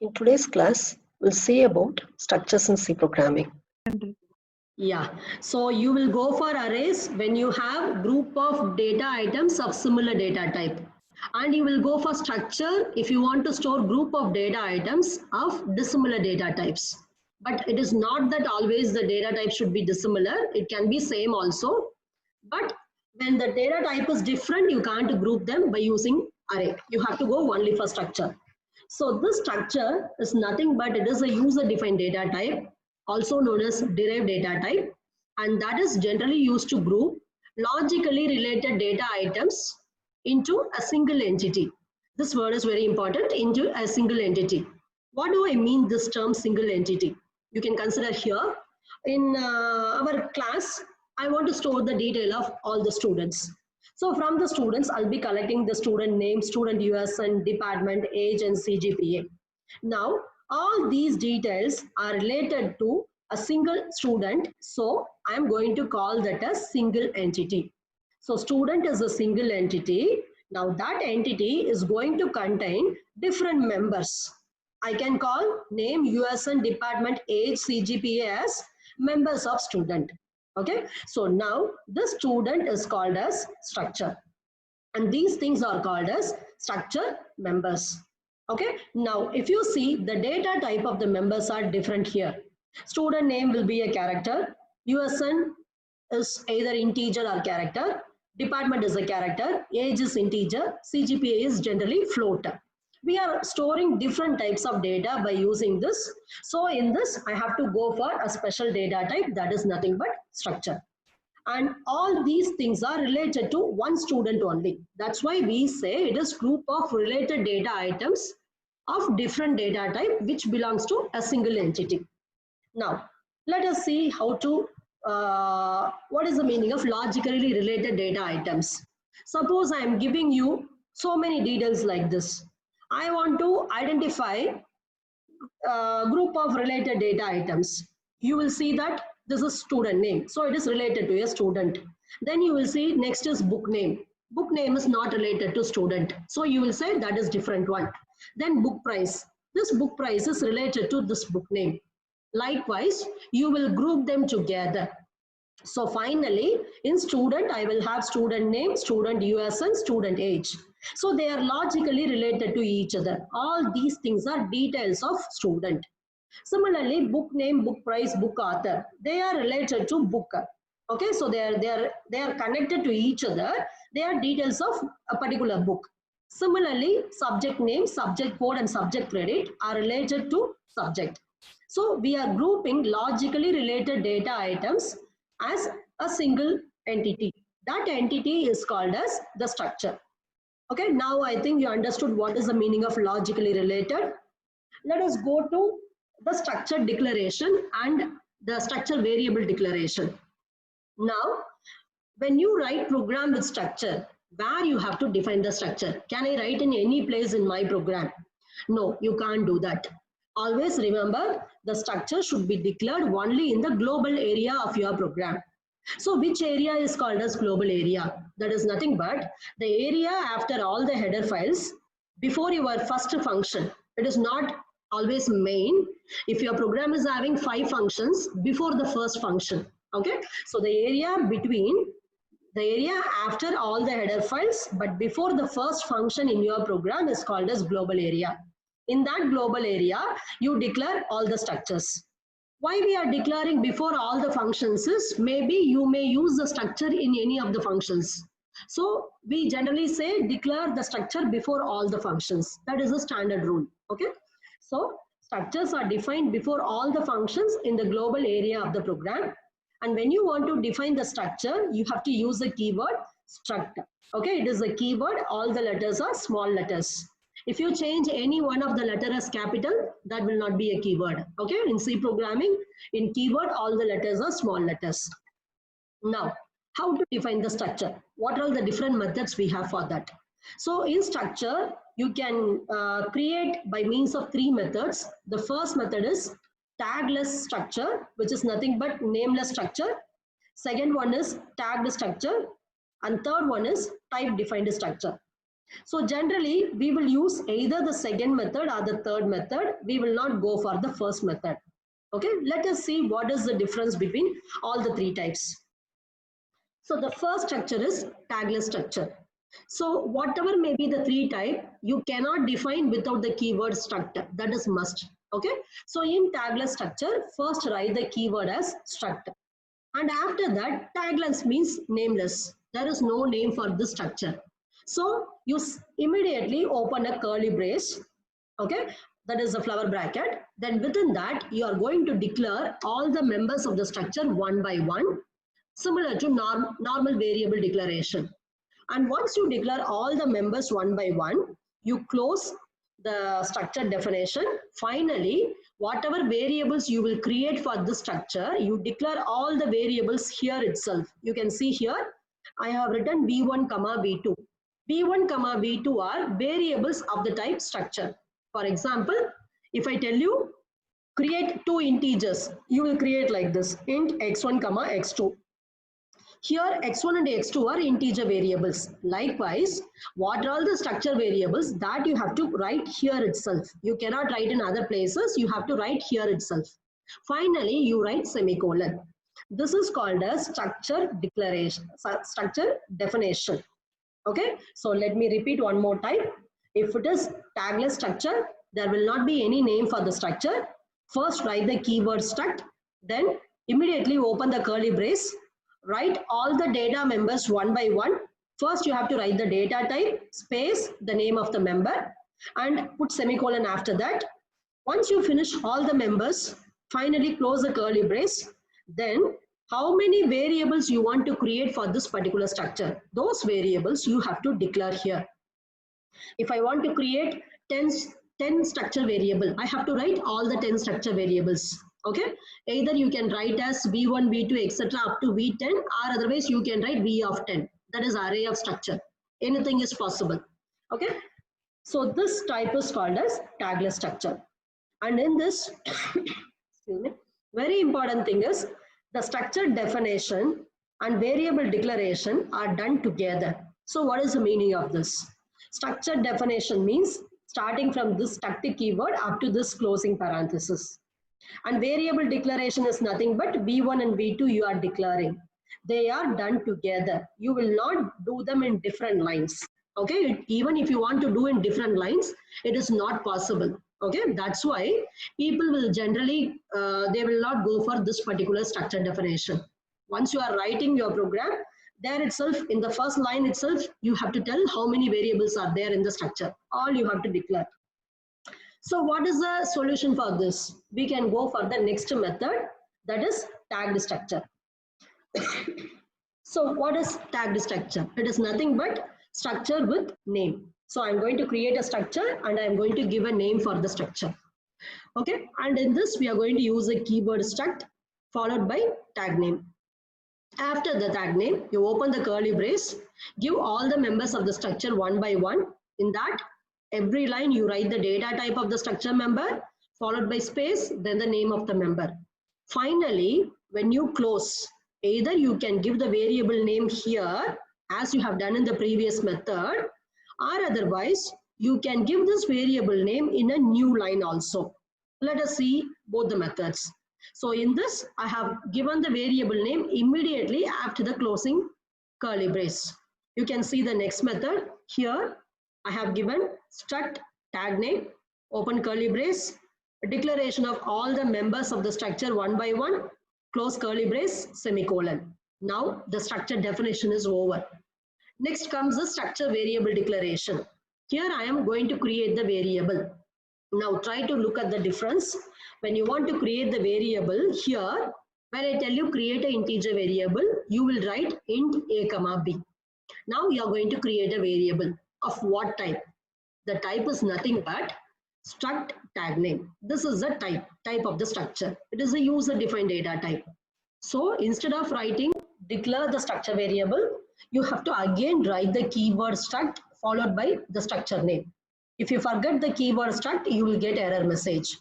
In today's class, we'll see about structures in C programming. Yeah, so you will go for arrays when you have group of data items of similar data type. And you will go for structure if you want to store group of data items of dissimilar data types. But it is not that always the data type should be dissimilar. It can be same also. But when the data type is different, you can't group them by using array. You have to go only for structure. So this structure is nothing but it is a user-defined data type, also known as derived data type, and that is generally used to group logically related data items into a single entity. This word is very important, into a single entity. What do I mean this term single entity? You can consider here. In our class, I want to store the detail of all the students. So from the students, I'll be collecting the student name, student USN, department, age, and CGPA. Now, all these details are related to a single student. So I'm going to call that a single entity. So student is a single entity. Now that entity is going to contain different members. I can call name, USN, department, age, CGPA as members of student. Okay, so now this student is called as structure, and these things are called as structure members. Okay, now if you see the data type of the members are different here. Student name will be a character, USN is either integer or character, department is a character, age is integer, CGPA is generally float. We are storing different types of data by using this. So in this, I have to go for a special data type that is nothing but structure. And all these things are related to one student only. That's why we say it is group of related data items of different data type which belongs to a single entity. Now, let us see how to, what is the meaning of logically related data items. Suppose I am giving you so many details like this. I want to identify a group of related data items. You will see that this is student name. So it is related to a student. Then you will see next is book name. Book name is not related to student. So you will say that is different one. Then book price. This book price is related to this book name. Likewise, you will group them together. So finally, in student, I will have student name, student USN, student age. So they are logically related to each other. All these things are details of student. Similarly, book name, book price, book author, they are related to book. Okay, so they are connected to each other. They are details of a particular book. Similarly, subject name, subject code, and subject credit are related to subject. So we are grouping logically related data items as a single entity. That entity is called as the structure. Okay, now I think you understood what is the meaning of logically related. Let us go to the structure declaration and the structure variable declaration. Now, when you write program with structure, where you have to define the structure? Can I write in any place in my program? No, you can't do that. Always remember the structure should be declared only in the global area of your program. So which area is called as global area? That is nothing but the area after all the header files before your first function. It is not always main. If your program is having 5 functions before the first function. Okay, so the area between the area after all the header files but before the first function in your program is called as global area. In that global area, you declare all the structures. Why we are declaring before all the functions is maybe you may use the structure in any of the functions. So we generally say declare the structure before all the functions. That is a standard rule. Okay. So structures are defined before all the functions in the global area of the program. And when you want to define the structure, you have to use the keyword struct. Okay, it is a keyword. All the letters are small letters. If you change any one of the letter as capital, that will not be a keyword. Okay, in C programming, in keyword, all the letters are small letters. Now, how to define the structure? What are the different methods we have for that? So in structure, you can create by means of 3 methods. The first method is tagless structure, which is nothing but nameless structure. Second one is tagged structure. And third one is type defined structure. So generally, we will use either the second method or the third method. We will not go for the first method. Okay, let us see what is the difference between all the three types. So the first structure is tagless structure. So whatever may be the three type, you cannot define without the keyword struct. That is must. Okay. So in tagless structure, first write the keyword as struct. And after that, tagless means nameless. There is no name for this structure. So you immediately open a curly brace. Okay. That is a flower bracket. Then within that, you are going to declare all the members of the structure one by one, similar to normal variable declaration. And once you declare all the members one by one, you close the structure definition. Finally, whatever variables you will create for this structure, you declare all the variables here itself. You can see here, I have written v1, v2. v1, v2 are variables of the type structure. For example, if I tell you create two integers, you will create like this, int x1, x2. Here x1 and x2 are integer variables. Likewise, what are all the structure variables that you have to write here itself. You cannot write in other places, you have to write here itself. Finally, you write semicolon. This is called as structure declaration, structure definition. Okay, so let me repeat one more time. If it is tagless structure, there will not be any name for the structure. First write the keyword struct, then immediately open the curly brace. Write all the data members one by one. First, you have to write the data type, space, the name of the member, and put semicolon after that. Once you finish all the members, finally close the curly brace. Then, how many variables you want to create for this particular structure? Those variables you have to declare here. If I want to create 10 structure variable, I have to write all the 10 structure variables. Okay, either you can write as v1, v2, etc. up to v10, or otherwise you can write v of 10. That is array of structure. Anything is possible. Okay, so this type is called as tagless structure. And in this, excuse me, very important thing is the structure definition and variable declaration are done together. So what is the meaning of this? Structure definition means starting from this struct keyword up to this closing parenthesis. And variable declaration is nothing but v1 and v2 you are declaring. They are done together. You will not do them in different lines. Okay, even if you want to do in different lines, it is not possible. Okay, that's why people will generally, they will not go for this particular structure definition. Once you are writing your program, there itself, in the first line itself, you have to tell how many variables are there in the structure. All you have to declare. So what is the solution for this? We can go for the next method, that is tagged structure. So what is tagged structure? It is nothing but structure with name. So I'm going to create a structure and I'm going to give a name for the structure. Okay, and in this we are going to use a keyword struct followed by tag name. After the tag name, you open the curly brace, give all the members of the structure one by one. In that, every line you write the data type of the structure member, followed by space, then the name of the member. Finally, when you close, either you can give the variable name here, as you have done in the previous method, or otherwise, you can give this variable name in a new line also. Let us see both the methods. So in this, I have given the variable name immediately after the closing curly brace. You can see the next method here. I have given struct tag name, open curly brace, declaration of all the members of the structure one by one, close curly brace, semicolon. Now the structure definition is over. Next comes the structure variable declaration. Here I am going to create the variable. Now try to look at the difference. When you want to create the variable here, when I tell you create an integer variable, you will write int a comma b. Now you are going to create a variable of what type? The type is nothing but struct tag name. This is the type of the structure. It is a user defined data type. So instead of writing declare the structure variable, you have to again write the keyword struct followed by the structure name. If you forget the keyword struct, you will get error message.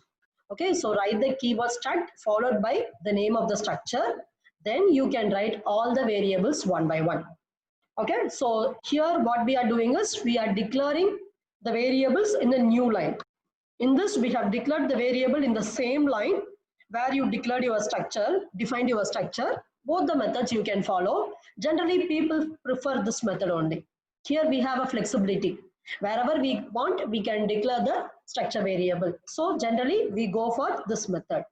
Okay, so write the keyword struct followed by the name of the structure. Then you can write all the variables one by one. Okay, so here what we are doing is we are declaring the variables in a new line. In this, we have declared the variable in the same line where you declared your structure, defined your structure. Both the methods you can follow. Generally, people prefer this method only. Here we have a flexibility. Wherever we want, we can declare the structure variable. So generally, we go for this method.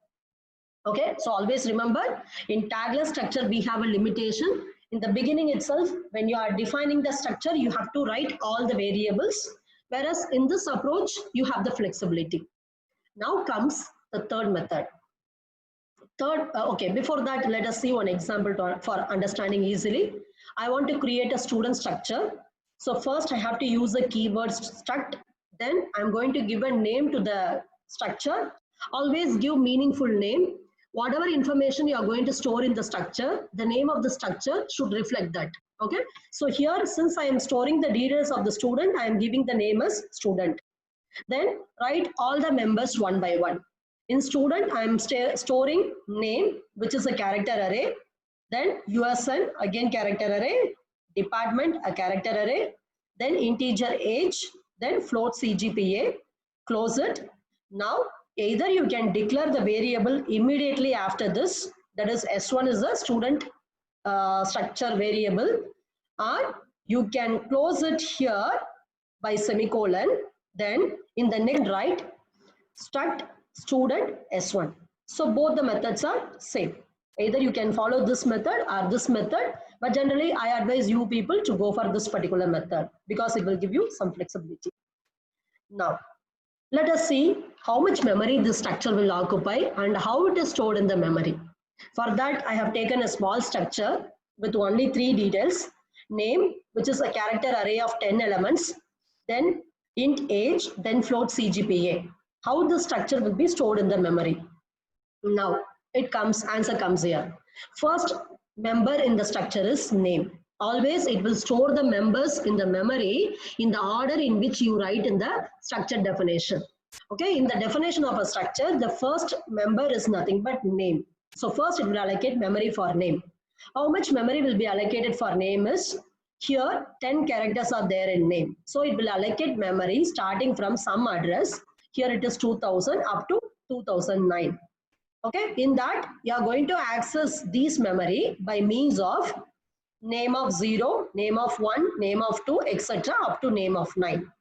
Okay, so always remember, in tagless structure, we have a limitation. In the beginning itself, when you are defining the structure, you have to write all the variables. Whereas in this approach, you have the flexibility. Now comes the third method. Okay, before that, let us see one example for understanding easily. I want to create a student structure. So first I have to use the keyword struct. Then I'm going to give a name to the structure. Always give meaningful name. Whatever information you are going to store in the structure, the name of the structure should reflect that. Okay. So here, since I am storing the details of the student, I am giving the name as student. Then write all the members one by one. In student, I am storing name, which is a character array. Then USN, again character array. Department, a character array. Then integer age. Then float CGPA. Close it. Now, either you can declare the variable immediately after this. That is S1 is a student structure variable. Or you can close it here by semicolon. Then in the next write struct student S1. So both the methods are same. Either you can follow this method or this method, but generally I advise you people to go for this particular method because it will give you some flexibility. Now, let us see how much memory this structure will occupy and how it is stored in the memory. For that, I have taken a small structure with only 3 details. Name, which is a character array of 10 elements, then int age, then float CGPA. How the structure will be stored in the memory. Now, answer comes here. First member in the structure is name. Always it will store the members in the memory in the order in which you write in the structure definition. Okay, in the definition of a structure, the first member is nothing but name. So first it will allocate memory for name. How much memory will be allocated for name is here 10 characters are there in name. So it will allocate memory starting from some address. Here it is 2000 up to 2009. Okay, in that you are going to access these memory by means of name of 0, name of 1, name of 2, etc. up to name of 9.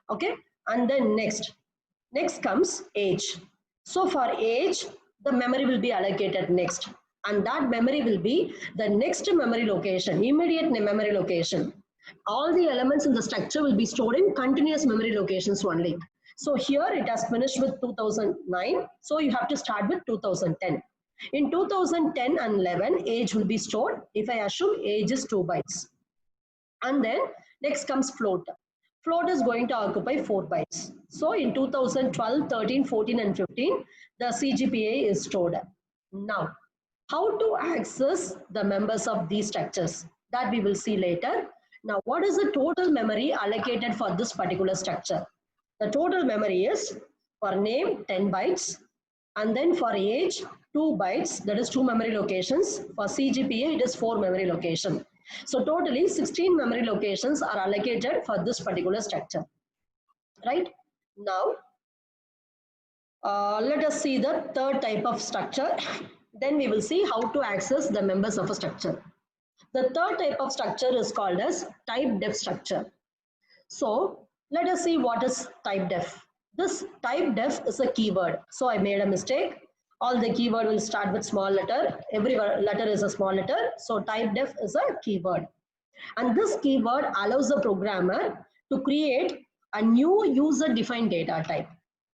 Okay, and then next comes age. So for age, the memory will be allocated next, and that memory will be the next memory location, immediate memory location. All the elements in the structure will be stored in continuous memory locations only. So here it has finished with 2009. So you have to start with 2010. In 2010 and 11, age will be stored. If I assume age is 2 bytes. And then next comes float. Float is going to occupy 4 bytes. So in 2012, 13, 14, and 15, the CGPA is stored. Now, how to access the members of these structures? That we will see later. Now, what is the total memory allocated for this particular structure? The total memory is for name 10 bytes, and then for age 2 bytes, that is 2 memory locations. For CGPA, it is 4 memory locations. So totally 16 memory locations are allocated for this particular structure. Right? Now, let us see the third type of structure. Then we will see how to access the members of a structure. The third type of structure is called as type def structure. So let us see what is type def. This type def is a keyword. So I made a mistake. All the keyword will start with small letter. Every letter is a small letter. So type def is a keyword. And this keyword allows the programmer to create a new user-defined data type.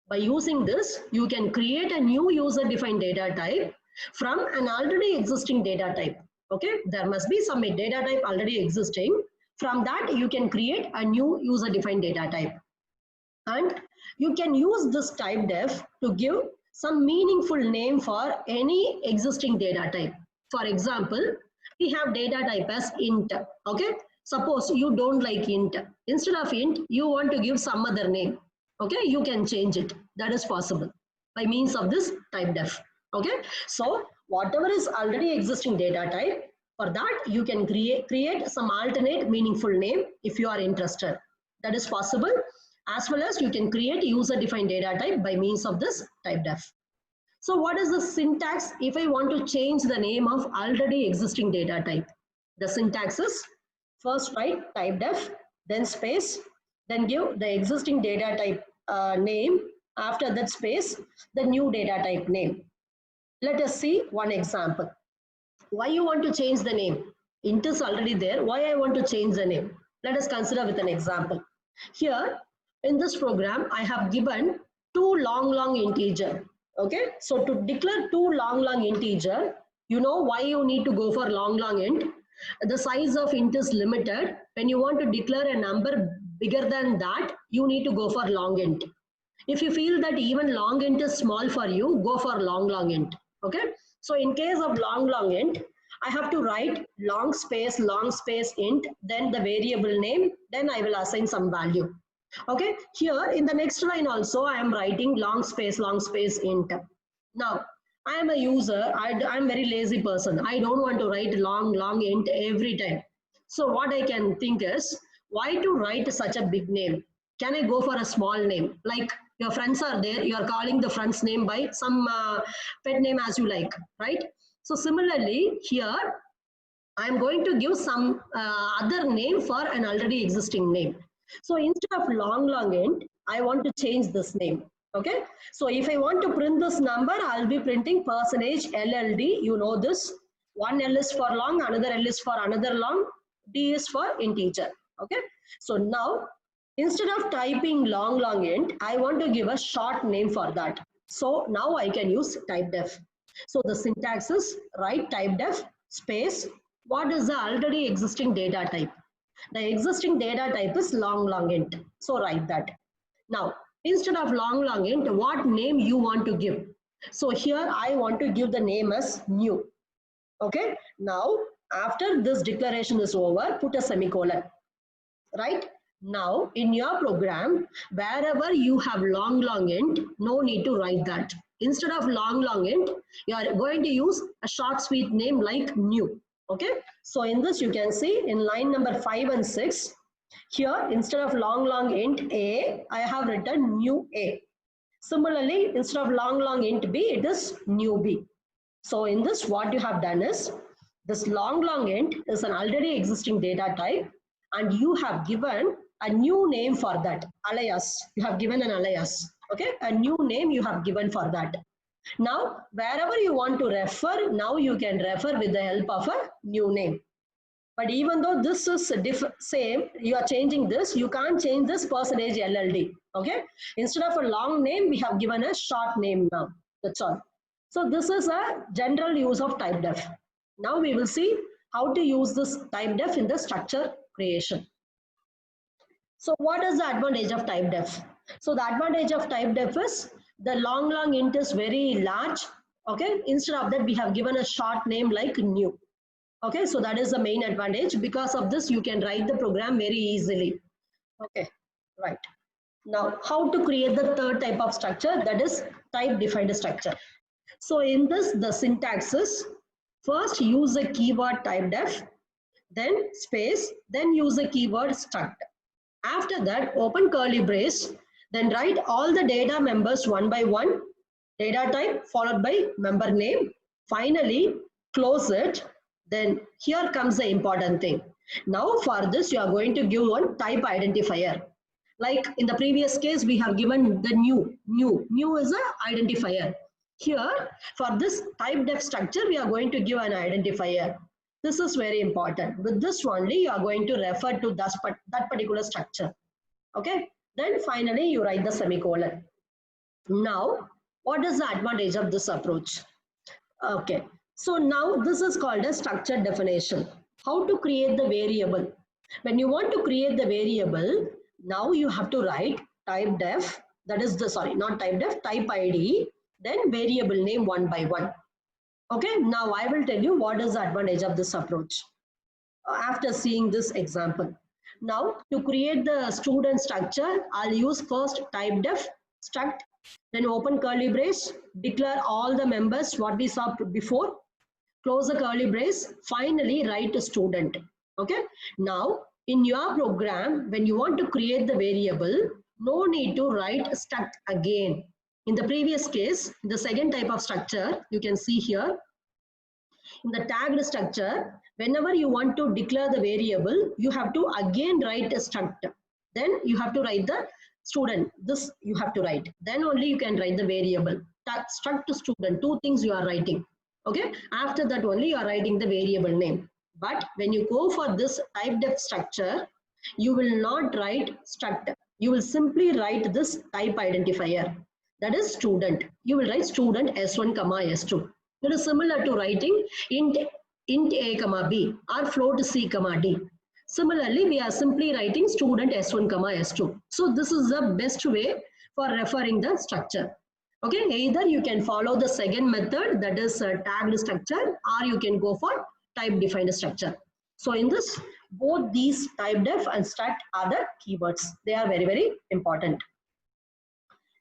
By using this, you can create a new user-defined data type from an already existing data type. Okay, there must be some data type already existing. From that, you can create a new user-defined data type. And you can use this type def to give some meaningful name for any existing data type. For example, we have data type as int. Okay, suppose you don't like int. Instead of int, you want to give some other name. Okay, you can change it. That is possible by means of this type def. Okay, so whatever is already existing data type, For that, you can create some alternate meaningful name if you are interested. That is possible. As well as you can create user-defined data type by means of this typedef. So what is the syntax if I want to change the name of already existing data type? The syntax is first write typedef, then space, then give the existing data type name, after that space, the new data type name. Let us see one example. Why you want to change the name? Int is already there. Why I want to change the name? Let us consider with an example. Here in this program, I have given two long integer. Okay, so to declare two long integer, you know why you need to go for long int. The size of int is limited. When you want to declare a number bigger than that, you need to go for long int. If you feel that even long int is small for you, go for long int. Okay, so in case of long int, I have to write long space int, then the variable name, then I will assign some value. Okay, here in the next line also I am writing long space int. Now I am a user, I am very lazy person. I don't want to write long int every time. So what I can think is, why to write such a big name? Can I go for a small name? Like your friends are there, you are calling the friend's name by some pet name as you like, right? So similarly here I am going to give some other name for an already existing name. So instead of long int, I want to change this name. Okay. So if I want to print this number, I'll be printing %LLD. You know this. One L is for long, another L is for another long, D is for integer. Okay. So now instead of typing long int, I want to give a short name for that. So now I can use typedef. So the syntax is write typedef space. What is the already existing data type? The existing data type is long int. So write that. Now, instead of long int, what name you want to give? So here I want to give the name as new. Okay. Now, after this declaration is over, put a semicolon. Right. Now, in your program, wherever you have long int, no need to write that. Instead of long int, you are going to use a short sweet name like new. Okay, so in this you can see in line number 5 and 6, here instead of long int a, I have written new a. Similarly, instead of long int b, it is new b. So in this, what you have done is, this long int is an already existing data type, and you have given a new name for that, alias. You have given an alias. Okay, a new name you have given for that. Now, wherever you want to refer, now you can refer with the help of a new name. But even though this is same, you are changing this, you can't change this %LLD. Okay. Instead of a long name, we have given a short name now. That's all. So this is a general use of typedef. Now we will see how to use this typedef in the structure creation. So what is the advantage of typedef? So the advantage of typedef is the long int is very large. Okay, instead of that we have given a short name like new. Okay, so that is the main advantage. Because of this you can write the program very easily. Okay, right. Now how to create the third type of structure, that is type defined structure. So in this, the syntax is first use the keyword typedef, then space, then use the keyword struct. After that, open curly brace, then write all the data members one by one, data type followed by member name. Finally, close it. Then here comes the important thing. Now for this, you are going to give one type identifier. Like in the previous case, we have given the new. New is an identifier. Here, for this typedef structure, we are going to give an identifier. This is very important. With this only, you are going to refer to that particular structure. Okay. Then finally, you write the semicolon. Now, what is the advantage of this approach? Okay. So now this is called a structure definition. How to create the variable? When you want to create the variable, now you have to write typedef. That is the, sorry, not typedef, type ID, then variable name one by one. Okay, now I will tell you what is the advantage of this approach after seeing this example. Now to create the student structure, I'll use first typedef struct, then open curly brace, declare all the members what we saw before, close the curly brace, finally write a student. Okay. Now, in your program, when you want to create the variable, no need to write struct again. In the previous case, the second type of structure, you can see here, in the tagged structure, whenever you want to declare the variable, you have to again write a struct. Then you have to write the student. This you have to write. Then only you can write the variable. Struct to student, two things you are writing. Okay. After that only you are writing the variable name. But when you go for this type def structure, you will not write struct. You will simply write this type identifier. That is student. You will write student S1, S2. It is similar to writing int A, B or float C, D. Similarly, we are simply writing student S1, S2. So this is the best way for referring the structure. Okay, either you can follow the second method, that is tagged structure, or you can go for type defined structure. So in this, both these type def and struct are the keywords. They are very, very important.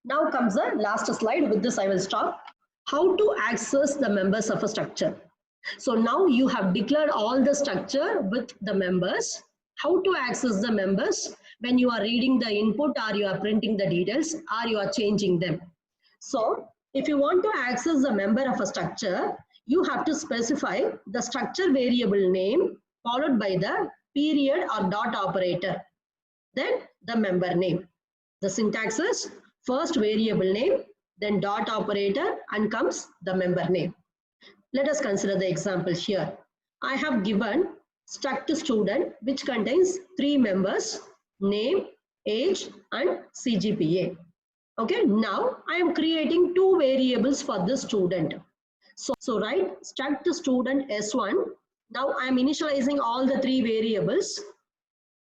Now comes the last slide. With this, I will stop. How to access the members of a structure. So now you have declared all the structure with the members. How to access the members when you are reading the input, or you are printing the details, or you are changing them. So if you want to access the member of a structure, you have to specify the structure variable name followed by the period or dot operator, then the member name. The syntax is first variable name, then dot operator, and comes the member name. Let us consider the example here. I have given struct student, which contains 3 members, name, age, and CGPA. Okay, now I am creating 2 variables for this student. So write struct student S1. Now I am initializing all the 3 variables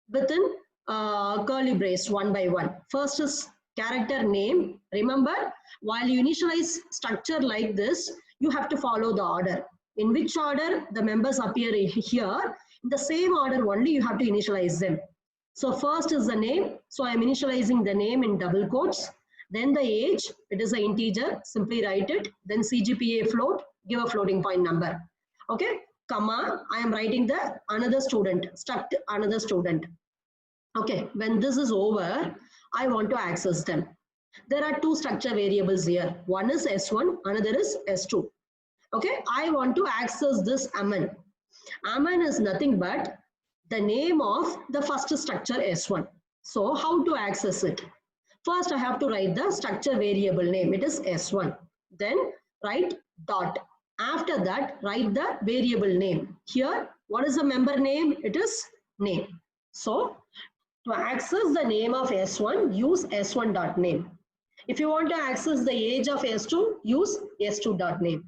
within curly brace one by one. First is character name. Remember, while you initialize structure like this, you have to follow the order. In which order the members appear here, in the same order only you have to initialize them. So first is the name. So I am initializing the name in double quotes. Then the age, it is an integer, simply write it. Then CGPA float, give a floating point number. Okay, comma, I am writing the another student, struct another student. Okay, when this is over, I want to access them. There are 2 structure variables here. One is S1, another is S2. Okay, I want to access this Aman. Aman is nothing but the name of the first structure S1. So how to access it? First, I have to write the structure variable name. It is S1. Then write dot. After that, write the variable name. Here, what is the member name? It is name. So to access the name of S1, use S1.name. If you want to access the age of S2, use S2.name.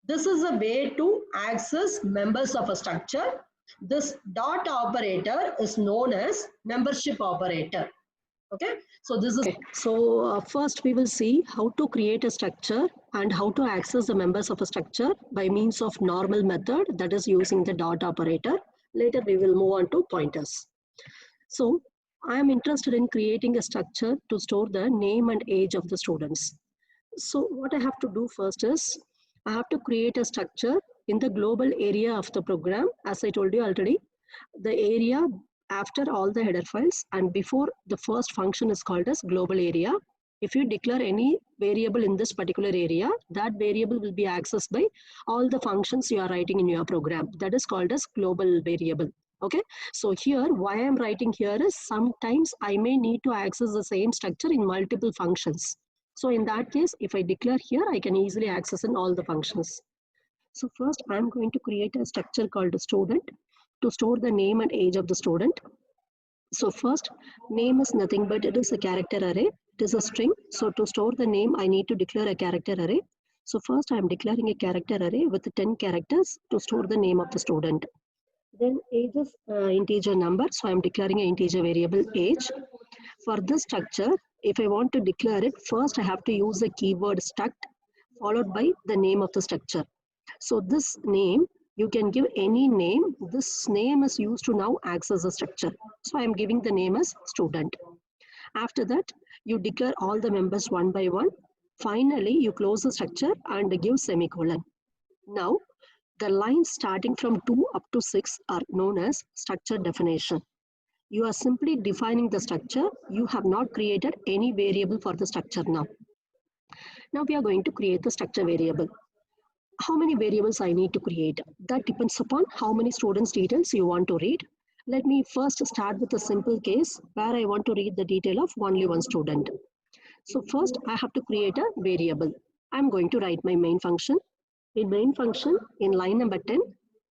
This is a way to access members of a structure. This dot operator is known as membership operator. Okay, so this is first we will see how to create a structure and how to access the members of a structure by means of normal method, that is using the dot operator. Later we will move on to pointers. So I am interested in creating a structure to store the name and age of the students. So what I have to do first is I have to create a structure in the global area of the program. As I told you already, the area after all the header files and before the first function is called as global area. If you declare any variable in this particular area, that variable will be accessed by all the functions you are writing in your program. That is called as global variable. Okay, so here why I am writing here is sometimes I may need to access the same structure in multiple functions. So in that case, if I declare here, I can easily access in all the functions. So first I'm going to create a structure called a student to store the name and age of the student. So first, name is nothing but it is a character array. It is a string. So to store the name, I need to declare a character array. So first I am declaring a character array with 10 characters to store the name of the student. Then age is integer number. So I am declaring an integer variable age. For this structure, if I want to declare it, first I have to use the keyword struct followed by the name of the structure. So this name, you can give any name. This name is used to now access the structure. So I am giving the name as student. After that, you declare all the members one by one. Finally, you close the structure and give semicolon. Now, The lines starting from 2 up to 6 are known as structure definition. You are simply defining the structure. You have not created any variable for the structure now. Now we are going to create the structure variable. How many variables I need to create? That depends upon how many students' details you want to read. Let me first start with a simple case where I want to read the detail of only one student. So first I have to create a variable. I'm going to write my main function. In main function, in line number 10,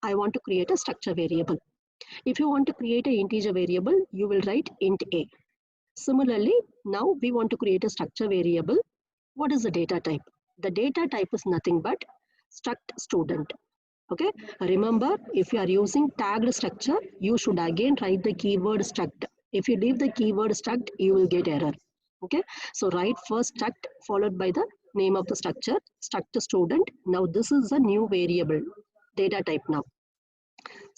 I want to create a structure variable. If you want to create an integer variable, you will write int a. Similarly, now we want to create a structure variable. What is the data type? The data type is nothing but struct student. Okay, remember, if you are using tagged structure, you should again write the keyword struct. If you leave the keyword struct, you will get error. Okay, so write first struct followed by the name of the structure, struct student. Now this is a new variable, data type now.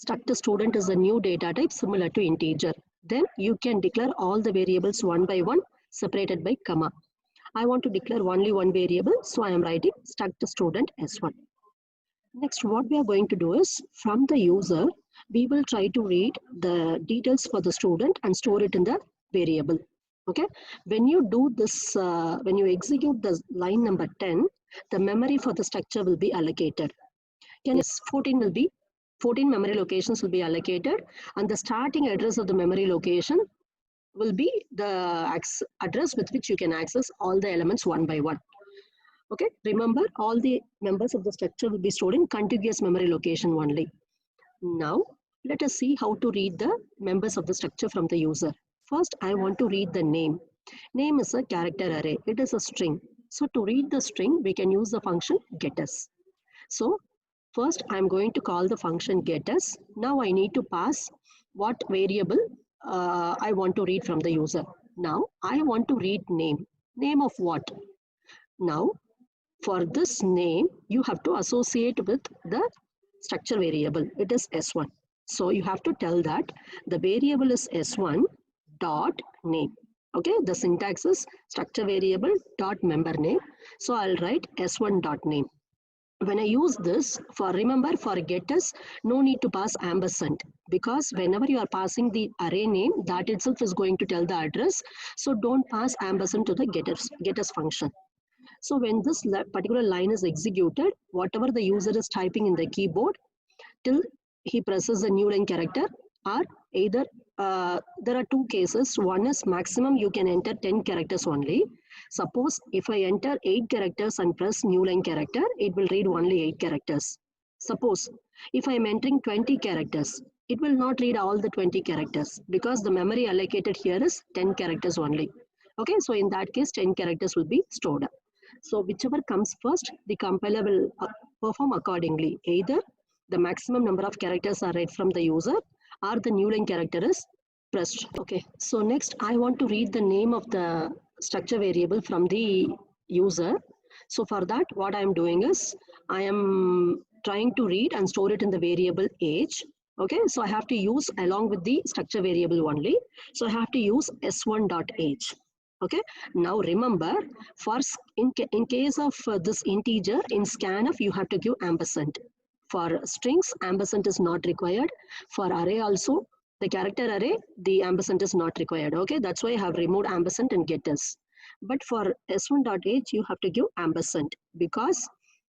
Struct student is a new data type similar to integer. Then you can declare all the variables one by one separated by comma. I want to declare only one variable, so I am writing struct student s1. Next, what we are going to do is, from the user, we will try to read the details for the student and store it in the variable. Okay, when you do this, when you execute the line number 10, the memory for the structure will be allocated. Yes, 14 memory locations will be allocated, and the starting address of the memory location will be the address with which you can access all the elements one by one. Okay, remember, all the members of the structure will be stored in contiguous memory location only. Now, let us see how to read the members of the structure from the user. First, I want to read the name. Name is a character array. It is a string. So to read the string, we can use the function getters. So first, I'm going to call the function getters. Now I need to pass what variable I want to read from the user. Now I want to read name. Name of what? Now, for this name, you have to associate with the structure variable. It is S1. So you have to tell that the variable is S1 dot name. Okay, the syntax is structure variable dot member name. So I'll write S1 dot name. When I use this, remember for getters, no need to pass ampersand, because whenever you are passing the array name, that itself is going to tell the address. So don't pass ampersand to the getters function. So when this particular line is executed, whatever the user is typing in the keyboard, till he presses the new line character, or either there are two cases. One is maximum you can enter 10 characters only. Suppose if I enter 8 characters and press new line character, it will read only 8 characters. Suppose if I am entering 20 characters, it will not read all the 20 characters, because the memory allocated here is 10 characters only. Okay, so in that case 10 characters will be stored. So whichever comes first, the compiler will perform accordingly. Either the maximum number of characters are read from the user, or the new line character is pressed. Okay, so next I want to read the name of the structure variable from the user. So for that, what I am doing is, I am trying to read and store it in the variable age. Okay, so I have to use along with the structure variable only. So I have to use s1.age. Okay, now remember, in case of this integer, in scanf, you have to give ampersand. For strings, ampersand is not required. For array also, the character array, the ampersand is not required. Okay, that's why I have removed ampersand and getters. But for s1.age, you have to give ampersand, because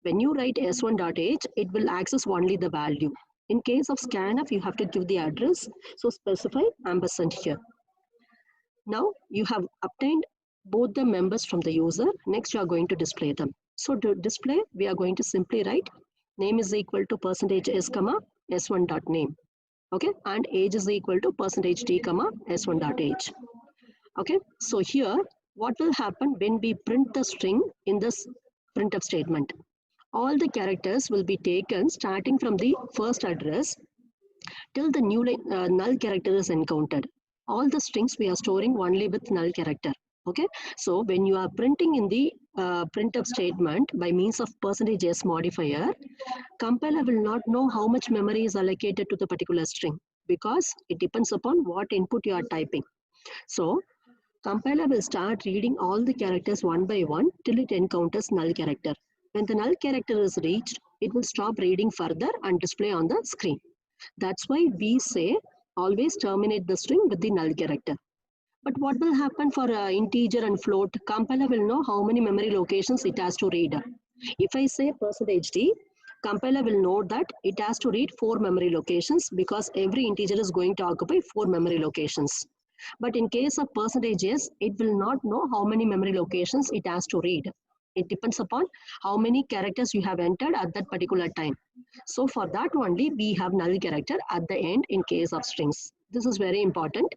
when you write s1.age, it will access only the value. In case of scanf, you have to give the address. So specify ampersand here. Now you have obtained both the members from the user. Next, you are going to display them. So to display, we are going to simply write name is equal to %s comma s1 dot name. Okay, and age is equal to %t comma s1 dot age. Okay, so here what will happen when we print the string in this printf statement? All the characters will be taken starting from the first address till the null character is encountered. All the strings we are storing only with null character. Okay, so when you are printing in the printf statement by means of %s modifier, compiler will not know how much memory is allocated to the particular string, because it depends upon what input you are typing. So compiler will start reading all the characters one by one till it encounters null character. When the null character is reached, it will stop reading further and display on the screen. That's why we say always terminate the string with the null character. But what will happen for integer and float? Compiler will know how many memory locations it has to read. If I say %d, compiler will know that it has to read 4 memory locations because every integer is going to occupy 4 memory locations. But in case of %s, it will not know how many memory locations it has to read. It depends upon how many characters you have entered at that particular time. So for that only, we have null character at the end in case of strings. This is very important.